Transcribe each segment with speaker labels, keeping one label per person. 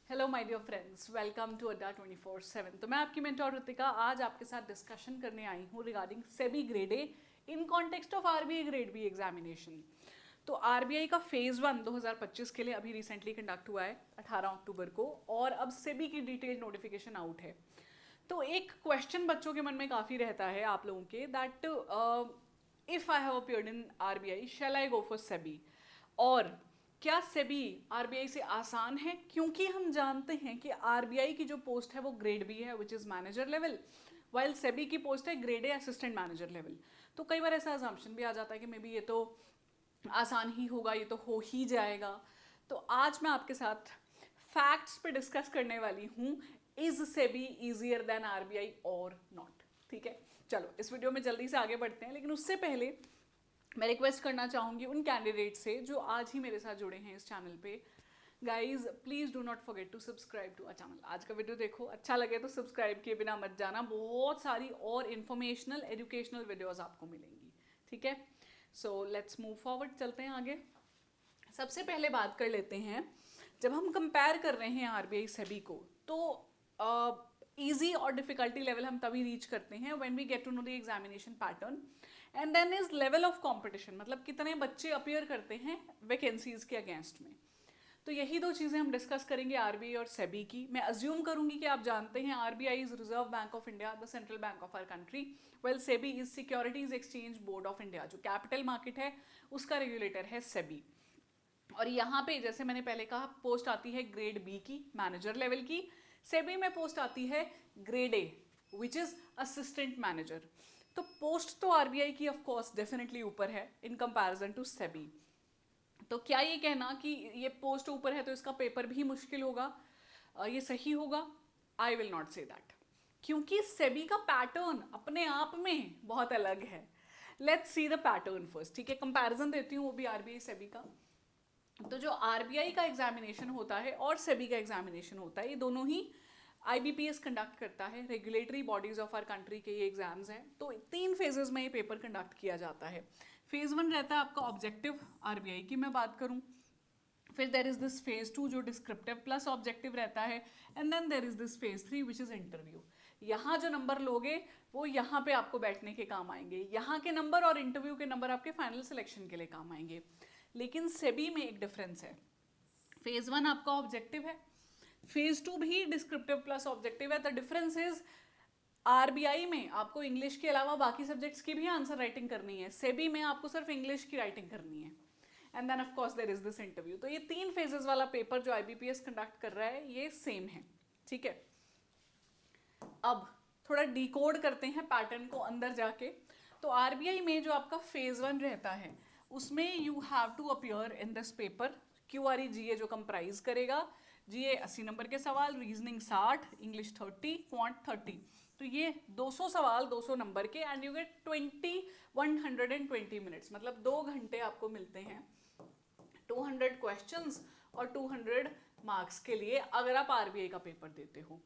Speaker 1: Hello my dear friends, welcome to Adda 24/7। तो मैं आपकी मेंटोर ऋतिका आज आपके साथ डिस्कशन करने आई हूँ regarding SEBI grade A in context of RBI grade B examination. तो आरबीआई का फेज 1 2025 के लिए अभी रिसेंटली कंडक्ट हुआ है 18 अक्टूबर को, और अब सेबी की डिटेल नोटिफिकेशन आउट है। तो एक क्वेश्चन बच्चों के मन में काफ़ी रहता है आप लोगों के, that if I have appeared in RBI shall I go for SEBI, और क्या सेबी आरबीआई से आसान है, क्योंकि हम जानते हैं कि आरबीआई की जो पोस्ट है वो ग्रेड बी है which is manager level, while SEBI की पोस्ट है grade A assistant manager level. तो कई बार ऐसा अजम्पशन भी आ जाता है कि मे बी ये तो आसान ही होगा, ये तो हो ही जाएगा। तो आज मैं आपके साथ फैक्ट्स पे डिस्कस करने वाली हूँ, is SEBI easier than RBI और नॉट। ठीक है, चलो इस वीडियो में जल्दी से आगे बढ़ते हैं, लेकिन उससे पहले मैं रिक्वेस्ट करना चाहूँगी उन कैंडिडेट से जो आज ही मेरे साथ जुड़े हैं इस चैनल पे, guys please do not forget to subscribe to our channel. आज का वीडियो देखो, अच्छा लगे तो सब्सक्राइब किए बिना मत जाना, बहुत सारी और इन्फॉर्मेशनल एजुकेशनल वीडियोज़ आपको मिलेंगी। ठीक है, सो लेट्स मूव फॉरवर्ड, चलते हैं आगे। सबसे पहले बात कर लेते हैं, जब हम कंपेयर कर रहे हैं आरबीआई सेबी को, तो ईजी और डिफिकल्टी लेवल हम तभी रीच करते हैं when we get to know the examination pattern and then is level of competition, मतलब कितने बच्चे अपीयर करते हैं वैकेंसीज के अगेंस्ट में। तो यही दो चीज़ें हम डिस्कस करेंगे आरबीआई और सेबी की। मैं अज्यूम करूंगी कि आप जानते हैं RBI is reserve bank of India, the central bank of our country, well SEBI is securities exchange board of India, जो कैपिटल मार्केट है उसका रेगुलेटर है सेबी। और यहाँ पे जैसे मैंने पहले कहा, पोस्ट आती है ग्रेड बी की, मैनेजर लेवल की। सेबी में पोस्ट आती है grade A which is assistant manager. तो पोस्ट तो आरबीआई की ऑफ कोर्स डेफिनेटली ऊपर है इन कंपैरिजन टू सेबी। तो क्या ये कहना कि ये पोस्ट ऊपर है तो इसका पेपर भी मुश्किल होगा, ये सही होगा? I will not say that, क्योंकि सेबी का पैटर्न अपने आप में बहुत अलग है। Let's see the pattern first. ठीक है, कंपैरिजन देती हूँ वो भी आरबीआई सेबी का। तो जो आरबीआई का एग्जामिनेशन होता है और सेबी का एग्जामिनेशन होता है, ये दोनों ही आईबीपीएस कंडक्ट करता है, regulatory bodies of our country के ये एग्जाम्स हैं। तो 3 फेजेस में ये पेपर कंडक्ट किया जाता है। फेज 1 रहता है आपका ऑब्जेक्टिव, आरबीआई की मैं बात करूं। फिर देर इज दिस फेज 2 जो डिस्क्रिप्टिव प्लस ऑब्जेक्टिव रहता है, and then there is this phase 3 which is interview. यहाँ जो नंबर लोगे वो यहाँ पे आपको बैठने के काम आएंगे, यहाँ के नंबर और इंटरव्यू के नंबर आपके फाइनल सिलेक्शन के लिए काम आएंगे। लेकिन सेबी में एक डिफरेंस है, फेज 1 आपका ऑब्जेक्टिव है, फेज 2 भी डिस्क्रिप्टिव प्लस ऑब्जेक्टिव है। द डिफरेंस इज आरबीआई में आपको इंग्लिश के अलावा बाकी सब्जेक्ट्स की भी आंसर राइटिंग करनी है, सेबी में आपको सिर्फ इंग्लिश की राइटिंग करनी है, and then of course there is this interview. तो ये 3 फेजेस वाला पेपर जो आईबीपीएस कंडक्ट कर रहा है ये सेम है। ठीक है, अब थोड़ा डिकोड करते हैं पैटर्न को अंदर जाके। तो आरबीआई में जो आपका फेज 1 रहता है उसमें you have to appear in this paper QRE GA जो कंप्राइज करेगा, जीए 80 नंबर के सवाल, रीजनिंग 60, इंग्लिश 30, क्वांट 30। तो ये 200 सवाल 200 नंबर के, एंड यू गेट 120 मिनट्स, मतलब 2 घंटे आपको मिलते हैं 200 क्वेश्चंस और 200 मार्क्स के लिए, अगर आप आरबीआई का पेपर देते हो।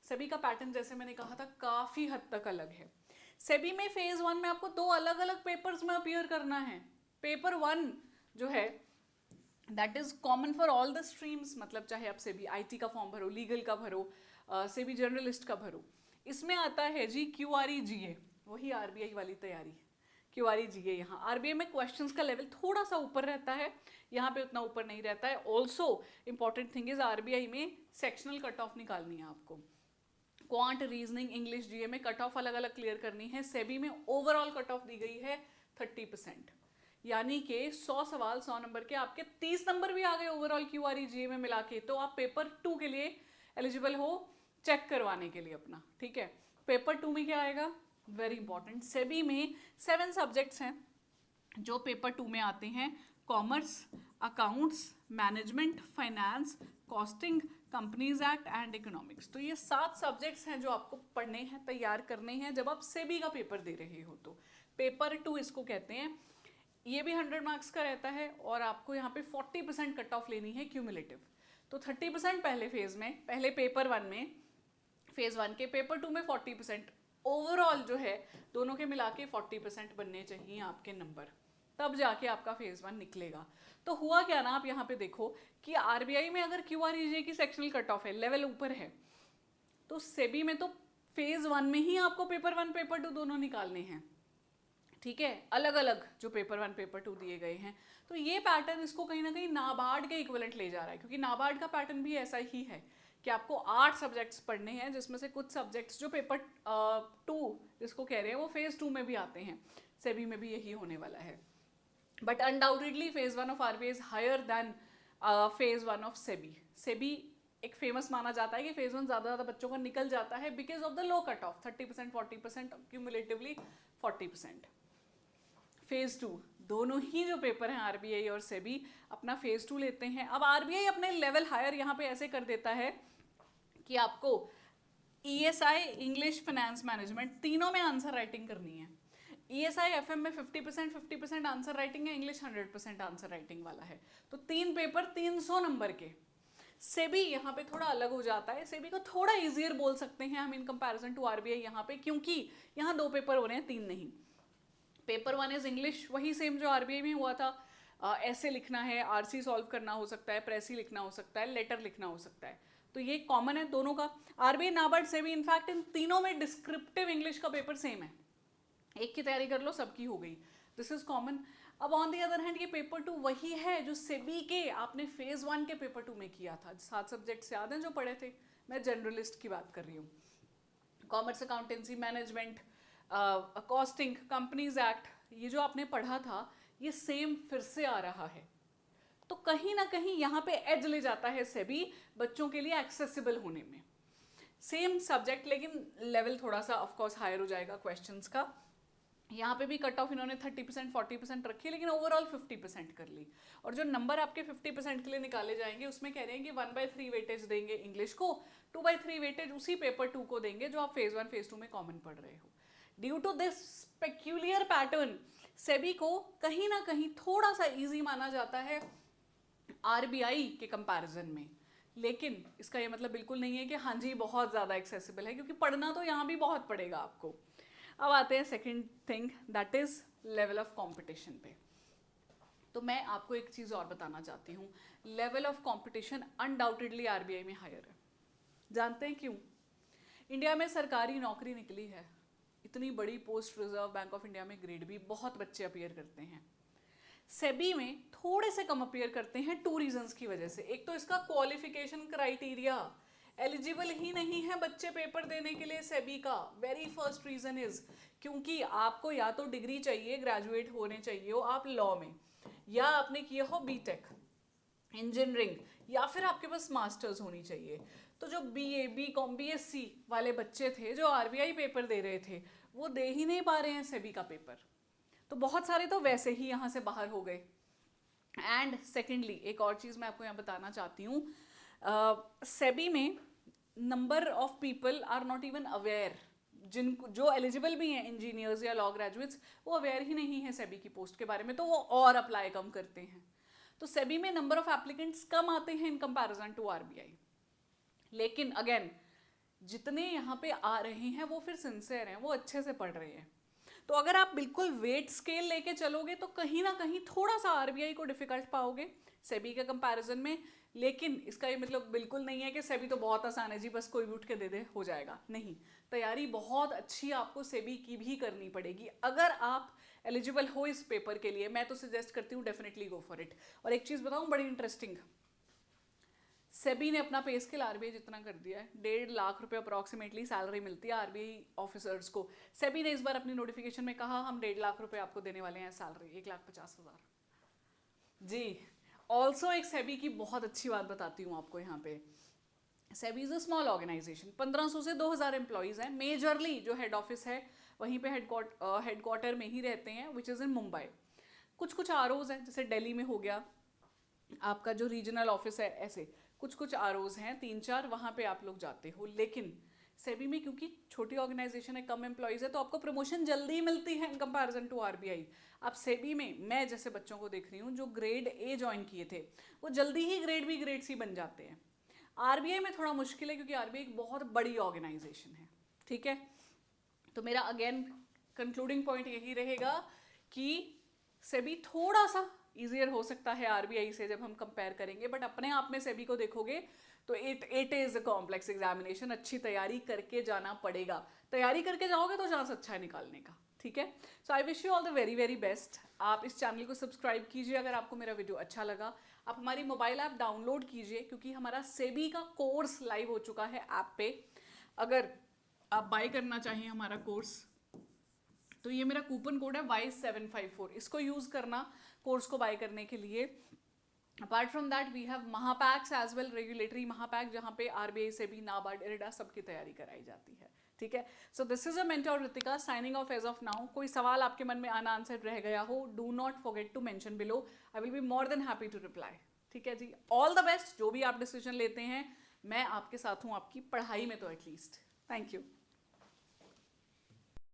Speaker 1: सेबी का पैटर्न जैसे मैंने कहा था काफी हद तक अलग है। सेबी में फेज 1 में आपको 2 अलग अलग पेपर्स में अपीयर करना है। पेपर 1 जो है that is common for all the streams, मतलब चाहे आप सेबी आईटी का फॉर्म भरो, लीगल का भरो, सेबी जर्नलिस्ट का भरो। इसमें आता है जी क्यूआरई जीए, वही आरबीआई वाली तैयारी। क्यूआरई जीए यहाँ आरबीआई में क्वेश्चंस का लेवल थोड़ा सा ऊपर रहता है, यहाँ पे उतना ऊपर नहीं रहता है। Also important thing is RBI में सेक्शनल कट ऑफ निकालनी है आपको, क्वांट, रीजनिंग, इंग्लिश, जीए में कट ऑफ अलग अलग क्लियर करनी है। सेबी में ओवरऑल कट ऑफ दी गई है 30%, यानी कि 100 सवाल 100 नंबर के, आपके 30 नंबर भी आ गए ओवरऑल क्यूआरई जीए में मिला के, तो आप पेपर 2 के लिए एलिजिबल हो चेक करवाने के लिए अपना। ठीक है, पेपर 2 में क्या आएगा, वेरी इंपॉर्टेंट, सेबी में 7 सब्जेक्ट्स हैं जो पेपर 2 में आते हैं, commerce, accounts, management, finance, costing, companies act and economics. तो ये 7 सब्जेक्ट्स हैं जो आपको पढ़ने हैं, तैयार करने हैं जब आप सेबी का पेपर दे रहे हो। तो पेपर 2 इसको कहते हैं। ये भी 100 मार्क्स का रहता है, और आपको यहाँ पे 40% कट ऑफ लेनी है क्यूमुलेटिव। तो 30% पहले फेज में, पहले पेपर 1 में, फेज 1 के, पेपर 2 में 40%, ओवरऑल जो है दोनों के मिला के 40% बनने चाहिए आपके नंबर। तब जाके आपका फेज 1 निकलेगा। तो हुआ क्या ना, आप यहाँ पे देखो कि आरबीआई में अगर क्यूआरईजे की सेक्शनल कट ऑफ है, लेवल ऊपर है, तो सेबी में तो फेज 1 में ही आपको पेपर 1 पेपर 2 दोनों निकालने हैं, ठीक है, अलग अलग जो पेपर 1 पेपर 2 दिए गए हैं। तो ये पैटर्न इसको कहीं ना कहीं नाबार्ड के इक्विवेलेंट ले जा रहा है, क्योंकि नाबार्ड का पैटर्न भी ऐसा ही है कि आपको 8 सब्जेक्ट्स पढ़ने हैं, जिसमें से कुछ सब्जेक्ट्स जो पेपर 2 जिसको कह रहे हैं वो फेज 2 में भी आते हैं। सेबी में भी यही होने वाला है, but undoubtedly phase 1 of RBI is higher than phase 1 of SEBI. SEBI एक फेमस माना जाता है कि फेज 1 ज़्यादा बच्चों का निकल जाता है because of the low cut off 30%, 40%, cumulatively 40%। Phase 2 दोनों ही जो पेपर हैं आरबीआई और सेबी अपना फेज 2 लेते हैं। अब आरबीआई अपने लेवल हायर यहाँ पे ऐसे कर देता है कि आपको ईएसआई, इंग्लिश, फाइनेंस, मैनेजमेंट तीनों में आंसर राइटिंग करनी है। ईएसआई एफएम में 50% आंसर राइटिंग है, इंग्लिश 100% आंसर राइटिंग वाला है। तो 3 पेपर 300 नंबर के। सेबी यहाँ पे थोड़ा अलग हो जाता है, सेबी को थोड़ा इजियर बोल सकते हैं हम इन कंपैरिजन टू आरबीआई यहाँ पे, क्योंकि यहाँ 2 पेपर हो रहे हैं, 3 नहीं। पेपर 1 इज इंग्लिश, वही सेम जो आरबीआई में हुआ था, ऐसे लिखना है, आरसी सॉल्व करना हो सकता है, प्रेसी लिखना हो सकता है, लेटर लिखना हो सकता है। तो ये कॉमन है दोनों का। RBI, NABARD, SEBI, in fact in तीनों में डिस्क्रिप्टिव इंग्लिश का पेपर सेम है, एक की तैयारी कर लो सबकी हो गई, दिस इज कॉमन। अब ऑन दी अदर हैंड ये पेपर 2 वही है जो सेबी के आपने फेज 1 के पेपर 2 में किया था। 7 सब्जेक्ट्स याद हैं जो पढ़े थे, मैं जनरलिस्ट की बात कर रही हूँ। Commerce, accountancy, management, costing, companies act, ये जो आपने पढ़ा था ये सेम फिर से आ रहा है। तो कहीं ना कहीं यहाँ पे एज ले जाता है सेबी बच्चों के लिए एक्सेसिबल होने में। सेम सब्जेक्ट लेकिन लेवल थोड़ा सा ऑफकोर्स हायर हो जाएगा क्वेश्चंस का। यहाँ पे भी कट ऑफ इन्होंने 30%, 40% रखी है, लेकिन ओवरऑल 50% कर ली। और जो नंबर आपके 50% के लिए निकाले जाएंगे उसमें कह रहे हैं कि 1/3 वेटेज देंगे इंग्लिश को, 2/3 वेटेज उसी पेपर 2 को देंगे जो आप फेज 1 फेज 2 में कॉमन पढ़ रहे हो। Due to this peculiar pattern SEBI को कहीं ना कहीं थोड़ा सा ईजी माना जाता है आरबीआई के कंपैरिजन में, लेकिन इसका ये मतलब बिल्कुल नहीं है कि हाँ जी बहुत ज़्यादा एक्सेसिबल है, क्योंकि पढ़ना तो यहाँ भी बहुत पड़ेगा आपको। अब आते हैं second thing, that is level of competition पे। तो मैं आपको एक चीज़ और बताना चाहती हूँ, level of competition undoubtedly RBI में हायर है। जानते हैं क्यों? इंडिया में सरकारी नौकरी निकली है, इतनी बड़ी post, reserve bank of India में ग्रेड बी, बहुत बच्चे अपीयर करते हैं। सेबी में थोड़े से कम अपीयर करते हैं 2 रीजंस की वजह से। एक तो इसका क्वालिफिकेशन क्राइटेरिया, एलिजिबल ही नहीं है बच्चे पेपर देने के लिए सेबी का। वेरी फर्स्ट रीजन इज क्योंकि आपको या तो डिग्री चाहिए, ग्रेजुएट होने चाहिए हो आप लॉ में, या आपने किया हो बीटेक, इंजीनियरिंग, या फिर आपके पास मास्टर्स होनी चाहिए। तो जो बीए, बीकॉम, बीएससी वाले बच्चे थे जो आरबीआई पेपर दे रहे थे वो दे ही नहीं पा रहे हैं सेबी का पेपर, तो बहुत सारे तो वैसे ही यहाँ से बाहर हो गए। एंड सेकेंडली एक और चीज़ मैं आपको यहाँ बताना चाहती हूँ, सेबी में number of people are not even aware, जिनको जो एलिजिबल भी हैं इंजीनियर्स या लॉ ग्रेजुएट्स, वो अवेयर ही नहीं है सेबी की पोस्ट के बारे में, तो वो और अप्लाई कम करते हैं। तो सेबी में नंबर ऑफ एप्लीकेंट्स कम आते हैं इन कंपैरिजन टू आरबीआई। लेकिन अगेन जितने यहाँ पे आ रहे हैं वो फिर सिंसियर हैं, वो अच्छे से पढ़ रहे हैं। तो अगर आप बिल्कुल वेट स्केल लेके चलोगे तो कहीं ना कहीं थोड़ा सा आरबीआई को डिफिकल्ट पाओगे सेबी के कंपैरिजन में। लेकिन इसका ये मतलब बिल्कुल नहीं है कि सेबी तो बहुत आसान है जी, बस कोई भी उठ के दे दे हो जाएगा, नहीं। तैयारी बहुत अच्छी आपको सेबी की भी करनी पड़ेगी अगर आप एलिजिबल हो इस पेपर के लिए। मैं तो सजेस्ट करती हूँ डेफिनेटली गो फॉर इट। और एक चीज़ बताऊँ बड़ी इंटरेस्टिंग, सेबी ने अपना पे स्केल आरबीआई जितना कर दिया है, 1.5 लाख रुपए अप्रॉक्सीमेटली सैलरी मिलती है आरबीआई ऑफिसर्स को। सेबी ने इस बार अपनी नोटिफिकेशन में कहा हम 1.5 लाख रुपए आपको देने वाले हैं सैलरी, 1,50,000 जी। ऑल्सो एक सेबी की बहुत अच्छी बात बताती हूँ आपको यहाँ पे, SEBI is a small organization, 1500 से 2000 एम्प्लॉइज हैं। मेजरली जो हेड ऑफिस है वहीं पे हेडक्वार्टर में ही रहते हैं, विच इज़ इन मुंबई। कुछ कुछ आरओज हैं, जैसे दिल्ली में हो गया आपका जो रीजनल ऑफिस है, ऐसे कुछ कुछ आरओज हैं 3-4, वहाँ पे आप लोग जाते हो। लेकिन सेबी में क्योंकि छोटी ऑर्गेनाइजेशन है, कम एम्प्लॉइज है, तो आपको प्रमोशन जल्दी मिलती है इन कंपैरिजन टू आरबीआई। आप सेबी में, मैं जैसे बच्चों को देख रही हूँ जो ग्रेड ए ज्वाइन किए थे वो जल्दी ही ग्रेड बी ग्रेड सी बन जाते हैं। आरबीआई में थोड़ा मुश्किल है क्योंकि आरबीआई एक बहुत बड़ी ऑर्गेनाइजेशन है, ठीक है। तो मेरा अगेन कंक्लूडिंग पॉइंट यही रहेगा कि सेबी थोड़ा सा ईजियर हो सकता है आरबीआई से जब हम कंपेयर करेंगे, बट अपने आप में सेबी को देखोगे तो it is a complex examination. अच्छी तैयारी करके जाना पड़ेगा, तैयारी करके जाओगे तो चांस अच्छा है निकालने का, ठीक है। So I wish you all the very very best. आप इस चैनल को सब्सक्राइब कीजिए अगर आपको मेरा वीडियो अच्छा लगा। आप हमारी मोबाइल ऐप डाउनलोड कीजिए क्योंकि हमारा सेबी का कोर्स लाइव हो चुका है ऐप पे। अगर आप बाय करना चाहें हमारा कोर्स तो ये मेरा कूपन कोड है Y754, इसको यूज़ करना कोर्स को बाय करने के लिए। Apart from that we have mahapacks as well, regulatory mahapack, जहाँ पे आरबीआई से भी नाबार्ड इरडा सबकी तैयारी कराई जाती है, ठीक है। So this is a mentor Ritika signing off as of now. कोई सवाल आपके मन में अनआंसर्ड रह गया हो, do not forget to mention below, I will be more than happy to reply, ठीक है जी। ऑल द बेस्ट, जो भी आप डिसीजन लेते हैं मैं आपके साथ हूँ, आपकी पढ़ाई में तो एटलीस्ट। Thank you.